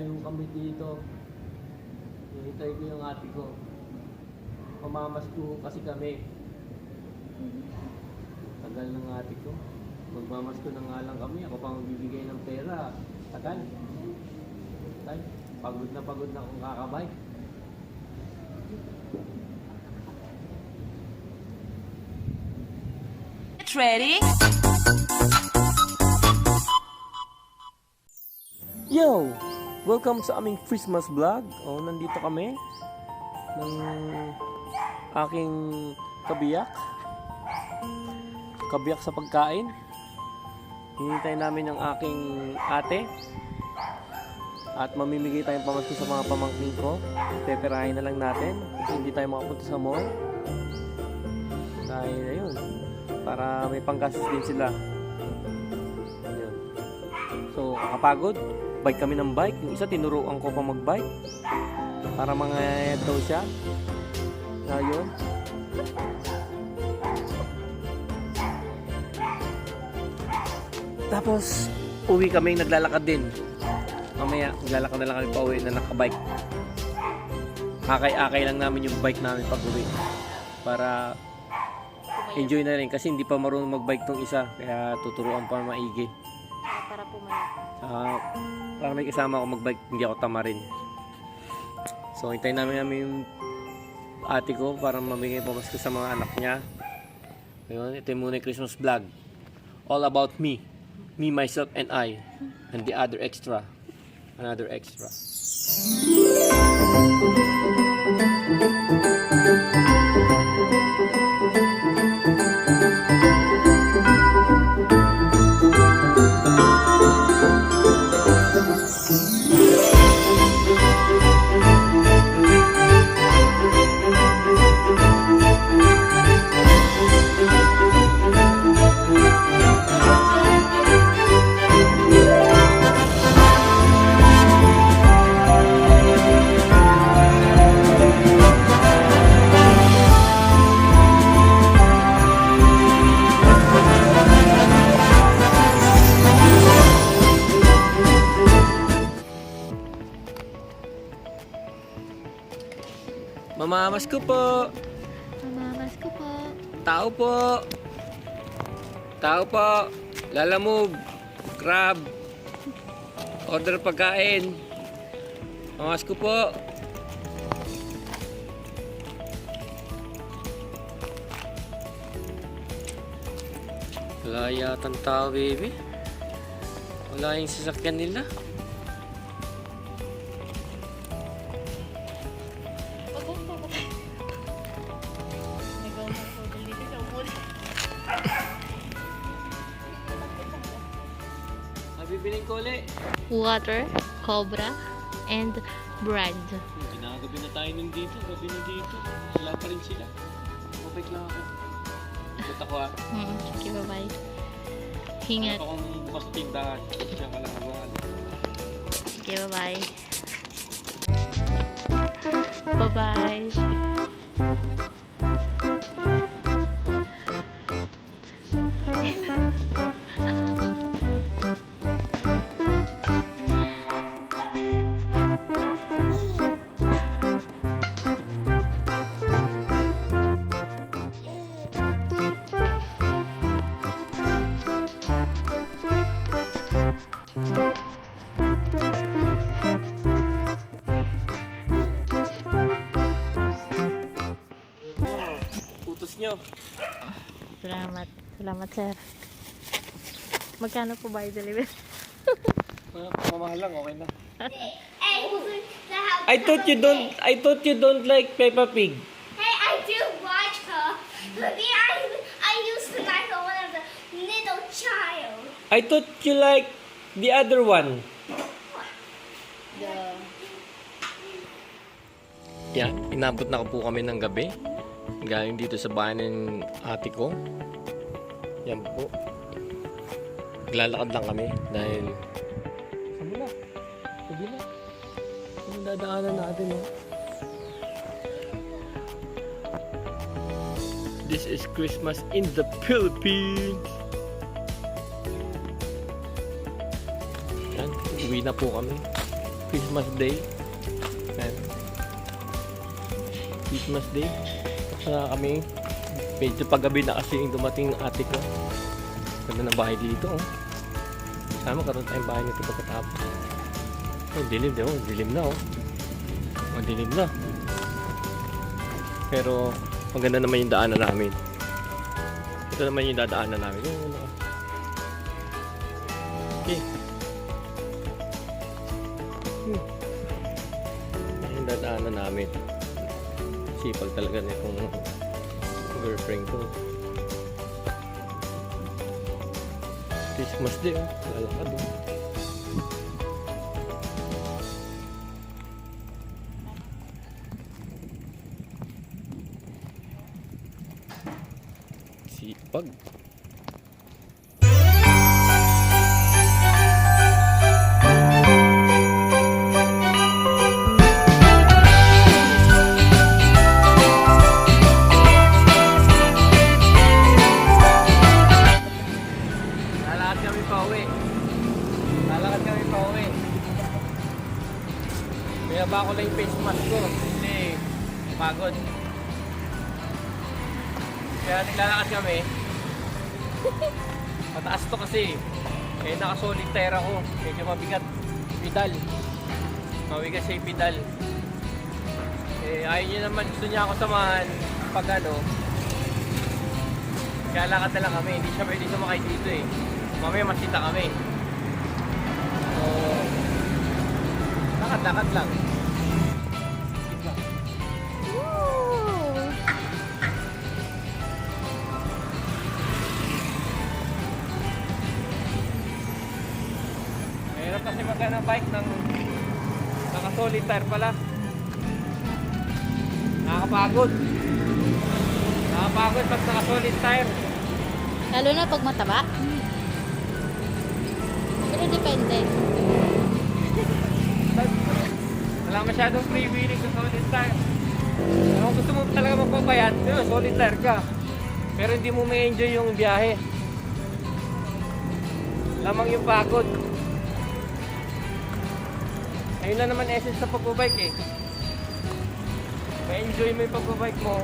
yung kami dito. Hintay ko yung ate ko. Pamamasko kasi kami. Tagal ng ate ko. Magmamasko na nga lang kami. Ako pa magbibigay ng pera. Tagal. Tagal. Pagod na akong kakabay. Ready? Yo! Welcome sa aming Christmas vlog. Nandito kami ng aking kabiyak. Kabiyak sa pagkain. Hinintay namin ang aking ate. At mamimigay tayong pamasko sa mga pamangkin ko. Peperahin na lang natin kasi hindi tayo makapunta sa mall. Dahil ayun, para may panggastos din sila. Ayun. So, kakapagod. Bike kami ng bike. Yung isa, tinuruan ko pa mag-bike. Para mga daw siya. Ayun. Tapos, uwi kami, naglalakad din. Mamaya, naglalakad na lang kami pa uwi na nakabike. Akay-akay lang namin yung bike namin pag uwi. Para enjoy na rin kasi hindi pa marunong mag-bike tong isa. Kaya tuturuan pa maigi. Para pumayat. Para may kasama ako mag-bike, hindi ako tamarin. So, hintayin namin yung ate ko para mamigay pamasko sa mga anak niya. Ayun, ito yung muna yung Christmas vlog. All about me. Me, myself, and I. And the other extra. Another extra. Mamamasko po. Mamamasko po. Tao po. Tao po. Lalamove. Crab. Order pagkain. Mamamasko po. Wala yatang tao, baby. Wala yung sasakyan nila. Bibiling ko ulit. Water, cobra, and bread. Ginagabi na tayo nandito. Gabi na dito. Wala pa rin sila. Mabait lang ako. Ba't ako Sige, bye-bye. Ingat. Ako kung bukas sa tindahan. Diyan ka lang nabahan. Sige, bye-bye. Bye-bye. Nyo. Salamat. Salamat, sir. Magkano po ba yung delivery? Mamahal lang, okay na. I thought you don't like Peppa Pig. Hey, I do watch her. But I used to like one of the little child. I thought you like the other one. Yan, inabot na po kami ng gabi. Galing dito sa bahay ng ate ko. Yan po. Naglalakad lang kami dahil sabi na. Sabi na. Ang dadaanan natin, oh. This is Christmas in the Philippines. Yan, uwi na po kami. Christmas Day. Yan. Christmas Day. Saka kami, medyo paggabi na kasi yung dumating ng ate ko. Ganda ng bahay dito, oh. Sana magkaroon tayong bahay nito pagkatapos. Oh, dilim, di, oh. Dilim na, oh. Oh, dilim na. Pero, maganda naman yung daanan namin. Ito naman yung dadaanan namin. Oh, okay. Yung dadaanan namin. Sipag talaga nitong girlfriend ko. Christmas Day, oh. Lalakad, oh. Sipag. Lalakad kami pa uwi. Lalakad kami pa uwi. Binaba ko lang yung face mask ko. Kasi pagod. Kaya naglalakad kami. Mataas to kasi. Kaya nakasolid tire ako. Medyo mabigat. Pedal. Mabigat siya yung pedal. Eh, ayaw niya naman. Gusto niya ako samahan pag ano. Kaya lakad na lang kami. Hindi siya pwede sumakay dito eh. Mamaya masita kami. So, lakad-lakad lang. Woo! Mahirap kasi magana bike ng naka-solid tire pala. Nakakapagod. Nakakapagod pag naka-solid tire. Lalo na pag mataba. Pero depende. Wala masyadong free-wheeling sa solid tire. Pero kung gusto mo talaga magpapayat, yun, solid tire ka. Pero hindi mo may enjoy yung biyahe. Lamang yung pagod. Ayun lang naman essence sa pagbabike eh. May enjoy mo yung pagbabike mo.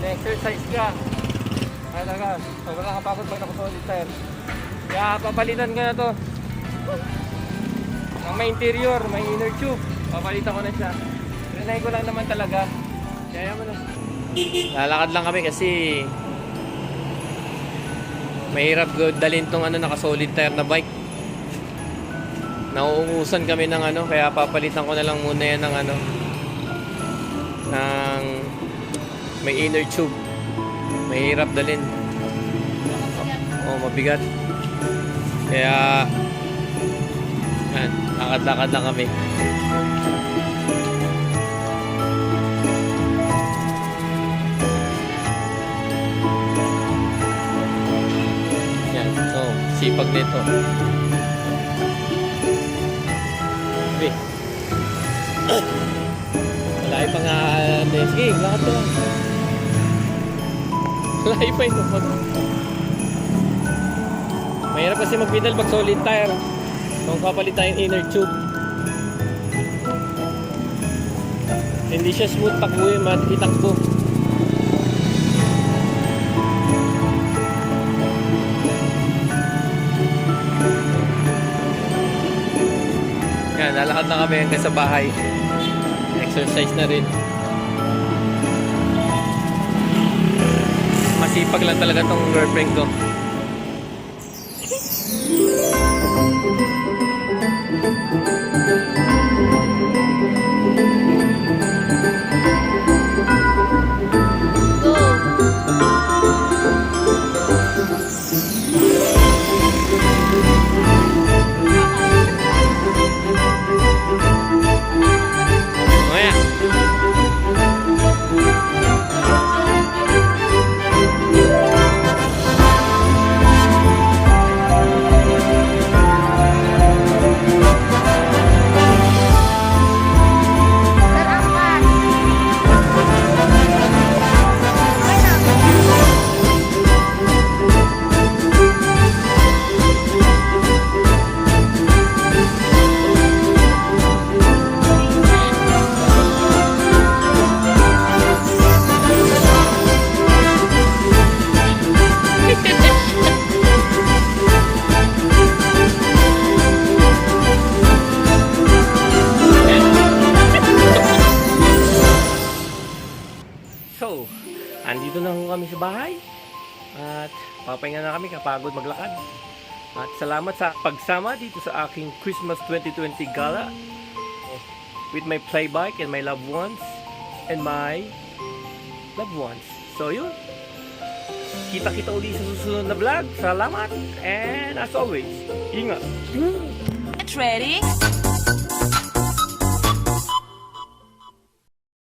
Na-exercise ka. Kaya talaga, sobrang nakapagod pag naka-solid tire. Kaya papalitan ko na to. Ang may interior, may inner tube. Papalitan ko na siya. Rinay ko lang naman talaga. Kaya mo na. Lalakad lang kami kasi mahirap dalhin tong ano, naka-solid tire na bike. Nauungusan kami ng ano, kaya papalitan ko na lang muna yan ng ano, ng may inner tube. Mahirap dalhin. Oh, mabigat. Kaya yan, lakad-lakad lang kami. Yan, oh, sipag nito. Okay. Malaki pa nga. Sige, lakad na lang. Malaki pa ito. Mahirap kasi mag-pedal pag solid tire. Kung papalit tayong inner tube. Hindi siya smooth takbuhin, itakbo. Yan, lalakad na kami hanggang sa bahay. Exercise na rin. Masipag lang talaga tong girlfriend ko. na ho kami sa bahay. At papahinga na kami, kapagod maglakad. At salamat sa pagsama dito sa aking Christmas 2020 gala with my play bike and my loved ones and my loved ones. So yun, kita-kita ulit sa susunod na vlog. Salamat, and as always, ingat. Get ready.